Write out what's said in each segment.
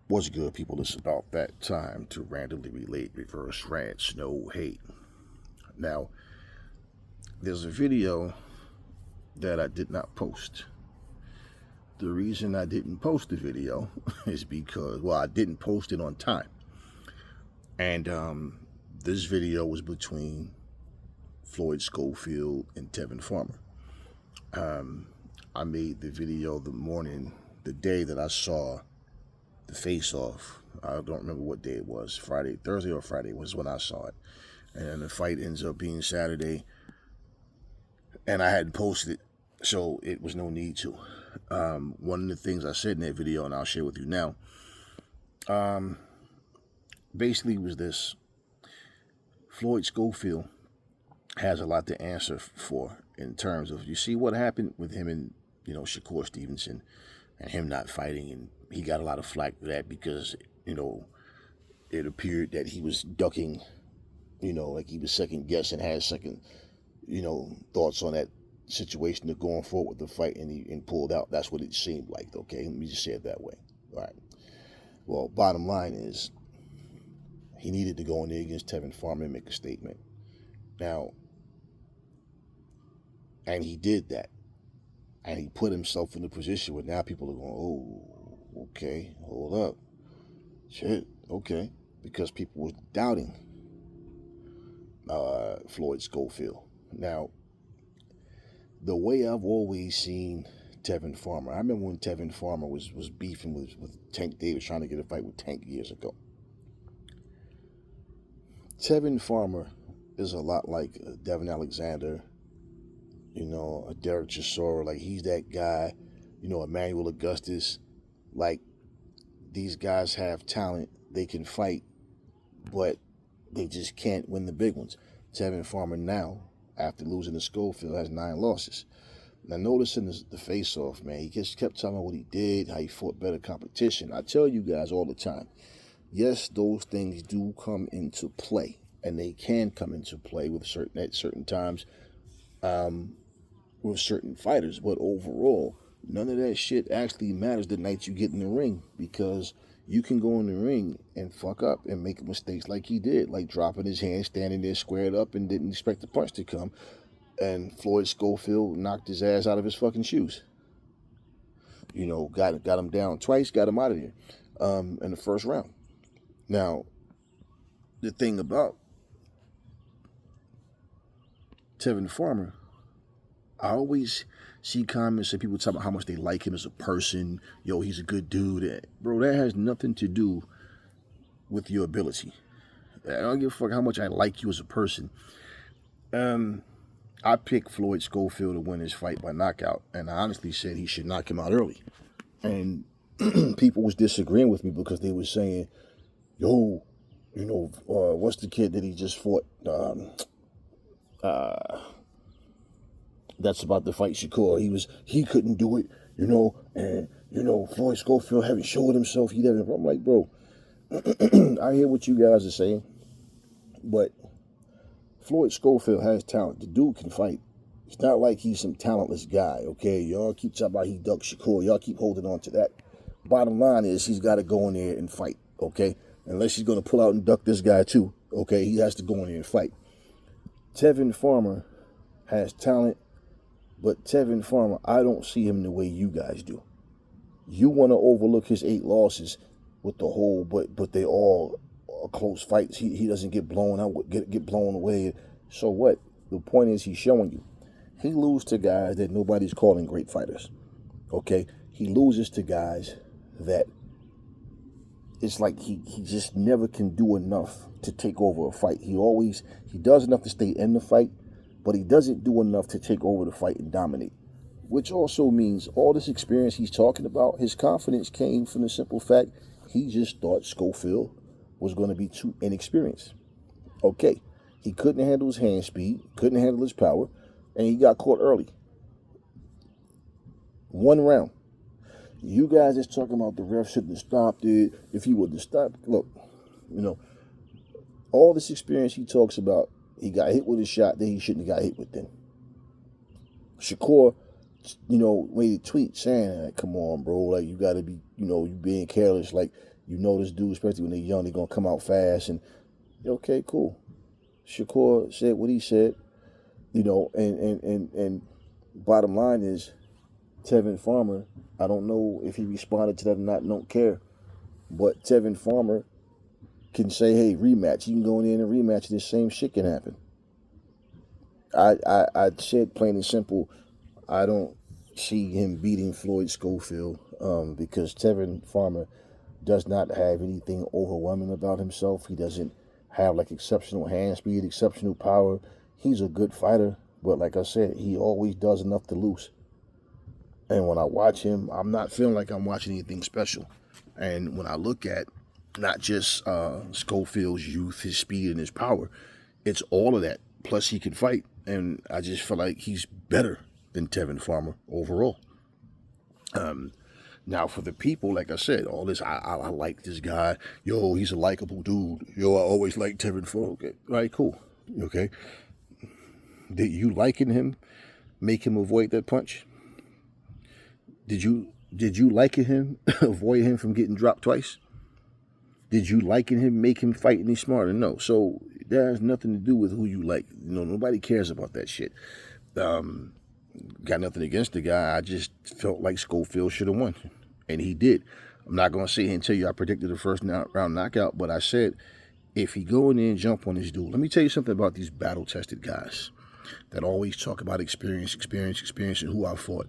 What's good, people? It's about that time to randomly relate reverse rants, no hate. Now, there's a video that I did not post. The reason I didn't post the video is because, well, I didn't post it on time. And this video was between Floyd Schofield and Tevin Farmer. I made the video the day that I saw the face-off. I don't remember what day it was. Thursday or Friday was when I saw it. And then the fight ends up being Saturday. And I hadn't posted it, so it was no need to. One of the things I said in that video, and I'll share with you now, basically was this. Floyd Schofield has a lot to answer for in terms of, you see what happened with him and, Shakur Stevenson and him not fighting, and he got a lot of flack for that because, it appeared that he was ducking, like he was second guessing, had second, thoughts on that situation of going forward with the fight, and he pulled out. That's what it seemed like, okay? Let me just say it that way. All right. Well, bottom line is, he needed to go in there against Tevin Farmer and make a statement. Now, and he did that. And he put himself in a position where now people are going, oh, okay, hold up. Shit, okay. Because people were doubting Floyd Schofield. Now, the way I've always seen Tevin Farmer, I remember when Tevin Farmer was beefing with Tank Davis, trying to get a fight with Tank years ago. Tevin Farmer is a lot like Devin Alexander, a Derek Chisora. Like, he's that guy, Emmanuel Augustus. Like, these guys have talent. They can fight, but they just can't win the big ones. Tevin Farmer now, after losing to Schofield, has 9 losses. Now, notice in the face-off, man, he just kept telling me what he did, how he fought better competition. I tell you guys all the time, yes, those things do come into play, and they can come into play at certain times with certain fighters. But overall, none of that shit actually matters the night you get in the ring, because you can go in the ring and fuck up and make mistakes like he did, like dropping his hand, standing there squared up and didn't expect the punch to come, and Floyd Schofield knocked his ass out of his fucking shoes. Got him down twice, got him out of there in the first round. Now, the thing about Tevin Farmer, I always see comments and people talk about how much they like him as a person. Yo, he's a good dude. Bro, that has nothing to do with your ability. I don't give a fuck how much I like you as a person. I picked Floyd Schofield to win his fight by knockout, and I honestly said he should knock him out early. And people was disagreeing with me because they were saying, yo, what's the kid that he just fought? That's about to fight Shakur. He couldn't do it, and Floyd Schofield haven't showed himself. I'm like, bro, I hear what you guys are saying, but Floyd Schofield has talent. The dude can fight. It's not like he's some talentless guy, okay? Y'all keep talking about he ducked Shakur. Y'all keep holding on to that. Bottom line is, he's got to go in there and fight, okay? Unless he's going to pull out and duck this guy too, okay? He has to go in there and fight. Tevin Farmer has talent, but Tevin Farmer, I don't see him the way you guys do. You want to overlook his 8 losses with the whole, but they all are close fights. He doesn't get blown out, get blown away. So what? The point is, he's showing you. He loses to guys that nobody's calling great fighters, okay? He loses to guys that it's like he just never can do enough to take over a fight. He does enough to stay in the fight, but he doesn't do enough to take over the fight and dominate. Which also means all this experience he's talking about, his confidence came from the simple fact he just thought Schofield was going to be too inexperienced. Okay, he couldn't handle his hand speed, couldn't handle his power, and he got caught early. 1 round. You guys is talking about the ref shouldn't have stopped it. If he would have stopped, look, all this experience he talks about, he got hit with a shot that he shouldn't have got hit with then. Shakur made a tweet saying, come on, bro, like, you got to be, you being careless. Like, this dude, especially when they're young, they're going to come out fast. And, okay, cool. Shakur said what he said, and bottom line is, Tevin Farmer, I don't know if he responded to that or not, don't care. But Tevin Farmer can say, hey, rematch. You can go in there and rematch, this same shit can happen. I said plain and simple, I don't see him beating Floyd Schofield because Tevin Farmer does not have anything overwhelming about himself. He doesn't have like exceptional hand speed, exceptional power. He's a good fighter, but like I said, he always does enough to lose. And when I watch him, I'm not feeling like I'm watching anything special. And when I look at not just Schofield's youth, his speed, and his power, it's all of that. Plus, he can fight. And I just feel like he's better than Tevin Farmer overall. Now, for the people, like I said, all this, I like this guy. Yo, he's a likable dude. Yo, I always like Tevin Farmer. Okay, all right, cool. Okay. Did you liking him make him avoid that punch? Did you liking him avoid him from getting dropped twice? Did you liking him make him fight any smarter? No. So that has nothing to do with who you like. Nobody cares about that shit. Got nothing against the guy. I just felt like Schofield should have won. And he did. I'm not going to sit here and tell you I predicted the first round knockout, but I said if he go in there and jump on this dude, let me tell you something about these battle-tested guys that always talk about experience, and who I fought.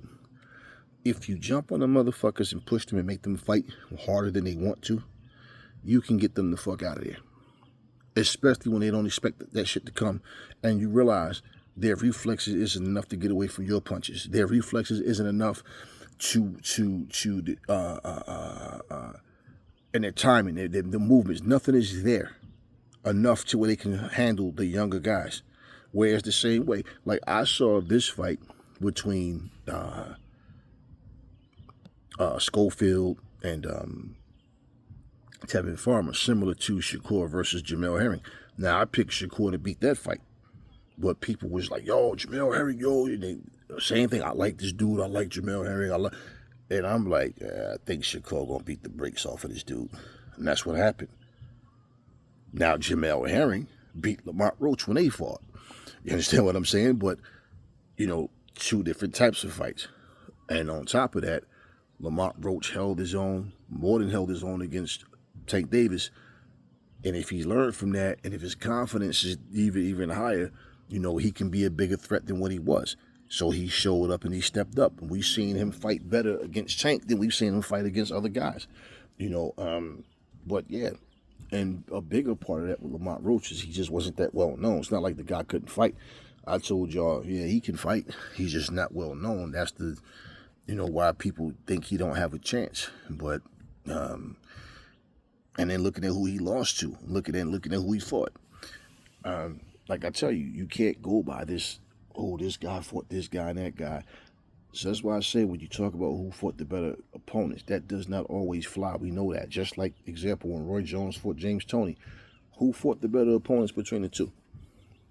If you jump on the motherfuckers and push them and make them fight harder than they want to, you can get them the fuck out of there. Especially when they don't expect that shit to come, and you realize their reflexes isn't enough to get away from your punches. Their reflexes isn't enough and their timing, the movements, nothing is there enough to where they can handle the younger guys. Whereas the same way, like I saw this fight between Schofield and Tevin Farmer, similar to Shakur versus Jamel Herring. Now, I picked Shakur to beat that fight. But people was like, yo, Jamel Herring, yo. Same thing. I like this dude. I like Jamel Herring. And I'm like, I think Shakur going to beat the brakes off of this dude. And that's what happened. Now, Jamel Herring beat Lamont Roach when they fought. You understand what I'm saying? But, two different types of fights. And on top of that, Lamont Roach held his own, more than held his own against Tank Davis. And if he's learned from that, and if his confidence is even higher, he can be a bigger threat than what he was. So he showed up and he stepped up. And we've seen him fight better against Tank than we've seen him fight against other guys. But yeah. And a bigger part of that with Lamont Roach is he just wasn't that well known. It's not like the guy couldn't fight. I told y'all, yeah, he can fight. He's just not well known. That's the, why people think he don't have a chance. But, and then looking at who he lost to, looking at who he fought. Like I tell you, you can't go by this, this guy fought this guy and that guy. So that's why I say when you talk about who fought the better opponents, that does not always fly. We know that. Just like, example, when Roy Jones fought James Toney, who fought the better opponents between the two?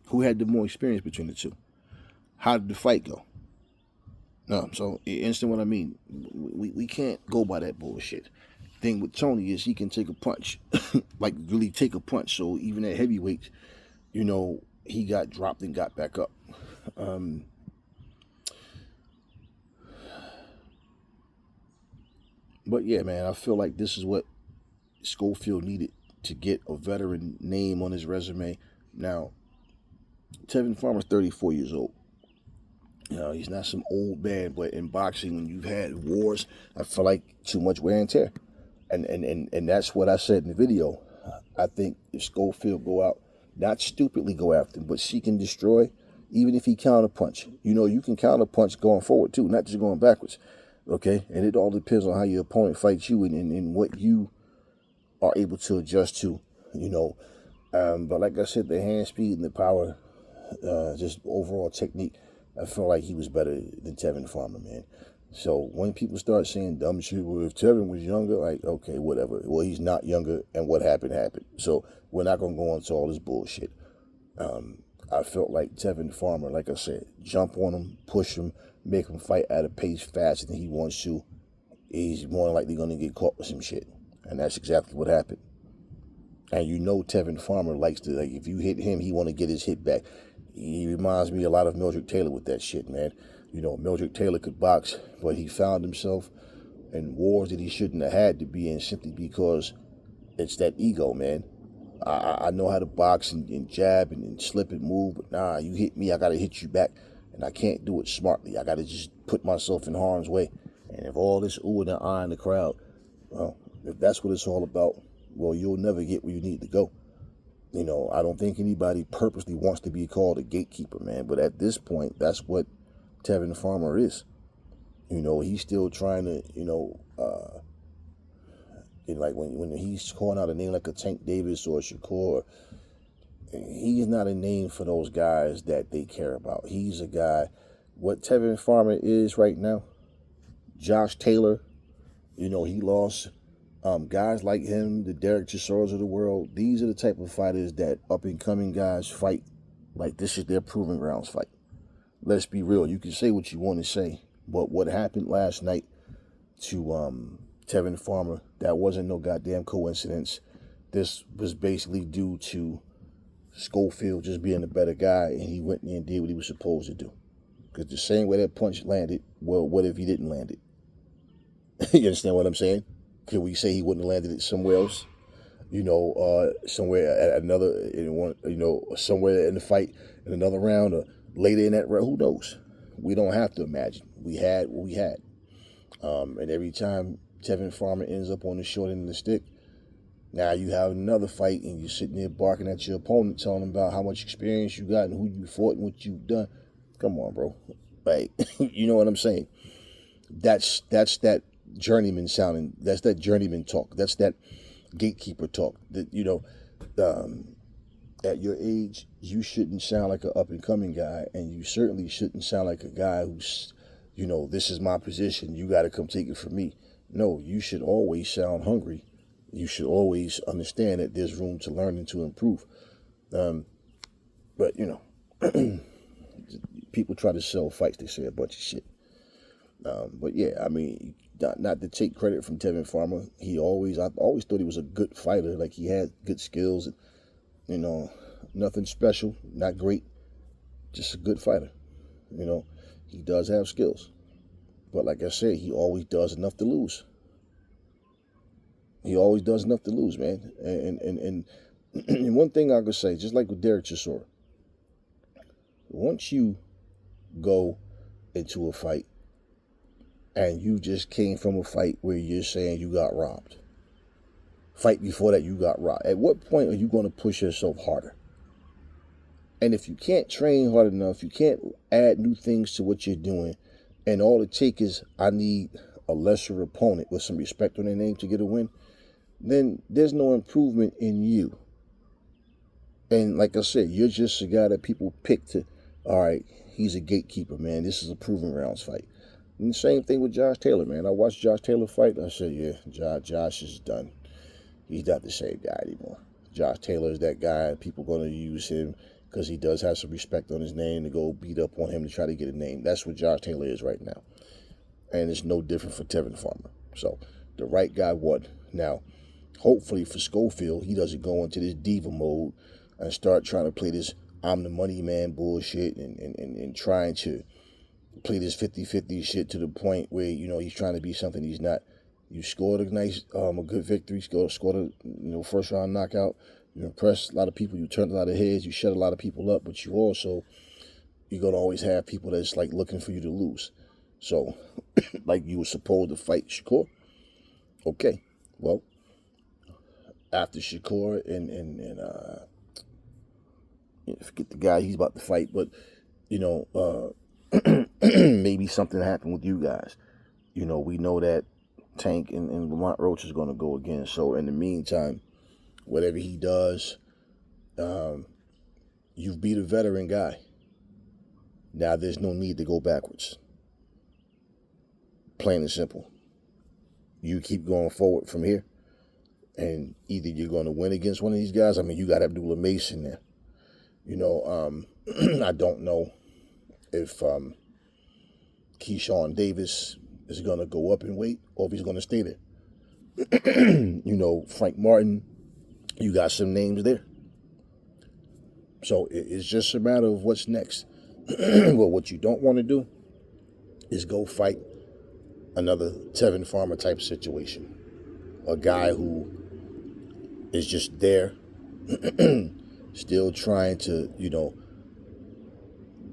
Who had the more experience between the two? How did the fight go? No, so you understand what I mean? We can't go by that bullshit. Thing with Tony is he can take a punch, like really take a punch. So even at heavyweight, he got dropped and got back up. But yeah, man, I feel like this is what Schofield needed to get a veteran name on his resume. Now, Tevin Farmer's 34 years old. He's not some old man, but in boxing, when you've had wars, I feel like too much wear and tear. And that's what I said in the video. I think if Schofield go out, not stupidly go after him, but seek and destroy, even if he counterpunch. You can counterpunch going forward too, not just going backwards. Okay? And it all depends on how your opponent fights you and what you are able to adjust to, But like I said, the hand speed and the power, just overall technique, I feel like he was better than Tevin Farmer, man. So when people start saying dumb shit, well, if Tevin was younger, like, okay, whatever. Well, he's not younger, and what happened, happened. So we're not going to go into all this bullshit. I felt like Tevin Farmer, like I said, jump on him, push him, make him fight at a pace faster than he wants to, he's more than likely going to get caught with some shit. And that's exactly what happened. And you know Tevin Farmer likes to, like, if you hit him, he want to get his hit back. He reminds me a lot of Mildred Taylor with that shit, man. You know, Mildred Taylor could box, but he found himself in wars that he shouldn't have had to be in simply because it's that ego, man. I know how to box and jab and slip and move, but nah, you hit me, I got to hit you back. And I can't do it smartly. I got to just put myself in harm's way. And if all this ooh and ah in the crowd, well, if that's what it's all about, well, you'll never get where you need to go. You know, I don't think anybody purposely wants to be called a gatekeeper, man. But at this point, that's what Tevin Farmer is. You know, he's still trying to, like when he's calling out a name like a Tank Davis or a Shakur, he's not a name for those guys that they care about. He's a guy, what Tevin Farmer is right now, Josh Taylor, he lost guys like him, the Derek Chisors of the world. These are the type of fighters that up-and-coming guys fight like this is their proving grounds fight. Let's be real. You can say what you want to say, but what happened last night to Tevin Farmer, that wasn't no goddamn coincidence. This was basically due to Schofield just being a better guy, and he went in and did what he was supposed to do. Because the same way that punch landed, well, what if he didn't land it? You understand what I'm saying? Could we say he wouldn't have landed it somewhere else? Somewhere at another, somewhere in the fight, in another round, or later in that round, who knows? We don't have to imagine. We had what we had. And every time Tevin Farmer ends up on the short end of the stick, now you have another fight and you're sitting there barking at your opponent, telling them about how much experience you got and who you fought and what you've done. Come on, bro. Like, you know what I'm saying? That's that journeyman sounding. That's that journeyman talk. That's that gatekeeper talk. That, at your age, you shouldn't sound like an up-and-coming guy, and you certainly shouldn't sound like a guy who's, this is my position, you got to come take it from me. No, you should always sound hungry. You should always understand that there's room to learn and to improve. But, people try to sell fights. They say a bunch of shit. But, yeah, I mean, not to take credit from Tevin Farmer. I've always thought he was a good fighter. Like, he had good skills. Nothing special, not great. Just a good fighter. He does have skills. But, like I said, he always does enough to lose. He always does enough to lose, man. And one thing I could say, just like with Derek Chisora, once you go into a fight and you just came from a fight where you're saying you got robbed, fight before that you got robbed, at what point are you going to push yourself harder? And if you can't train hard enough, you can't add new things to what you're doing, and all it takes is, I need a lesser opponent with some respect on their name to get a win, then there's no improvement in you. And like I said, you're just a guy that people pick to, all right, he's a gatekeeper, man. This is a proving grounds fight. And the same thing with Josh Taylor, man. I watched Josh Taylor fight. I said, yeah, Josh is done. He's not the same guy anymore. Josh Taylor is that guy. People going to use him because he does have some respect on his name to go beat up on him to try to get a name. That's what Josh Taylor is right now. And it's no different for Tevin Farmer. So the right guy won. Now, hopefully for Schofield, he doesn't go into this diva mode and start trying to play this I'm the money man bullshit and trying to play this 50-50 shit to the point where, he's trying to be something he's not. You scored a good victory, scored a first round knockout. You impressed a lot of people, you turned a lot of heads, you shut a lot of people up, but you're going to always have people that's like looking for you to lose. So, like you were supposed to fight Shakur. Okay, well, after Shakur and forget the guy he's about to fight, but maybe something happened with you guys. We know that Tank and Lamont Roach is going to go again. So in the meantime, whatever he does, you've beat a veteran guy. Now there's no need to go backwards. Plain and simple. You keep going forward from here, and either you're going to win against one of these guys. I mean, you got Abdullah Mason there. I don't know if Keyshawn Davis is going to go up in weight or if he's going to stay there. You know, Frank Martin, you got some names there. So it's just a matter of what's next. Well, what you don't want to do is go fight another Tevin Farmer type situation. A guy who is just there, still trying to, you know,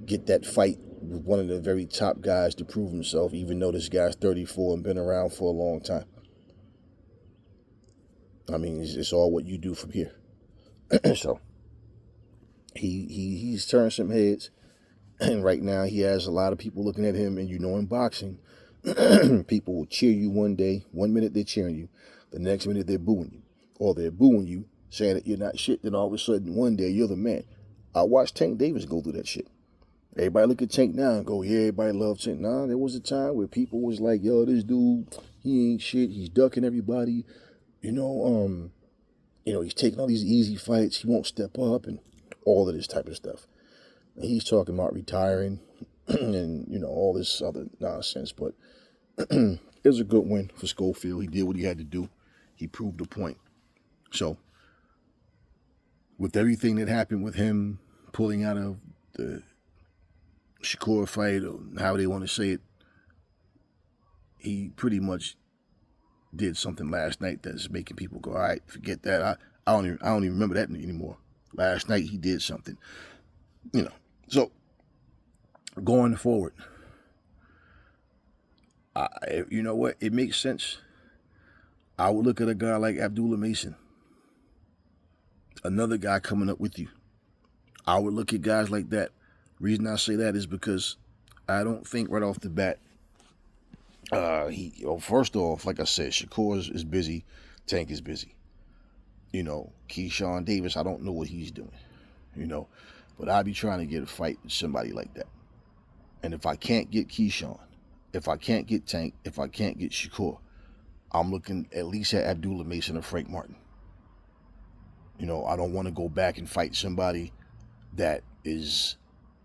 get that fight with one of the very top guys to prove himself, even though this guy's 34 and been around for a long time. I mean, it's all what you do from here. So he's turned some heads, and right now he has a lot of people looking at him. And you know, in boxing, people will cheer you one day. 1 minute they're cheering you, the next minute they're booing you, or they're booing you, saying that you're not shit. Then all of a sudden, one day you're the man. I watched Tank Davis go through that shit. Everybody look at Tank now and go, yeah, everybody loves Tank. Nah, there was a time where people was like, yo, this dude, he ain't shit. He's ducking everybody. You know, he's taking all these easy fights. He won't step up and all of this type of stuff. And he's talking about retiring and, you know, all this other nonsense. But it was a good win for Schofield. He did what he had to do. He proved a point. So, with everything that happened with him pulling out of the Shakur fight, or how they want to say it, he pretty much did something last night that's making people go, all right, forget that. I don't even remember that anymore. Last night he did something, you know. So going forward, you know what? It makes sense. I would look at a guy like Abdullah Mason, another guy coming up with you. I would look at guys like that. Reason I say that is because I don't think right off the bat, first off, like I said, Shakur is busy, Tank is busy. You know, Keyshawn Davis, I don't know what he's doing, you know, but I'd be trying to get a fight with somebody like that. And if I can't get Keyshawn, if I can't get Tank, if I can't get Shakur, I'm looking at least at Abdullah Mason or Frank Martin. You know, I don't want to go back and fight somebody that is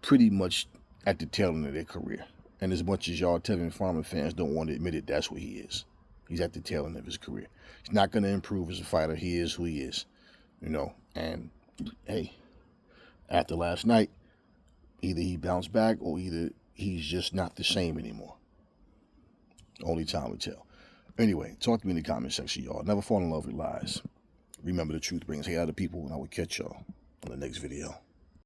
pretty much at the tail end of their career. And as much as y'all Tevin Farmer fans don't want to admit it, that's what he is. He's at the tail end of his career. He's not going to improve as a fighter. He is who he is, you know. And, hey, after last night, either he bounced back or either he's just not the same anymore. Only time will tell. Anyway, talk to me in the comment section, y'all. Never fall in love with lies. Remember, the truth brings hate out of people, and I will catch y'all on the next video.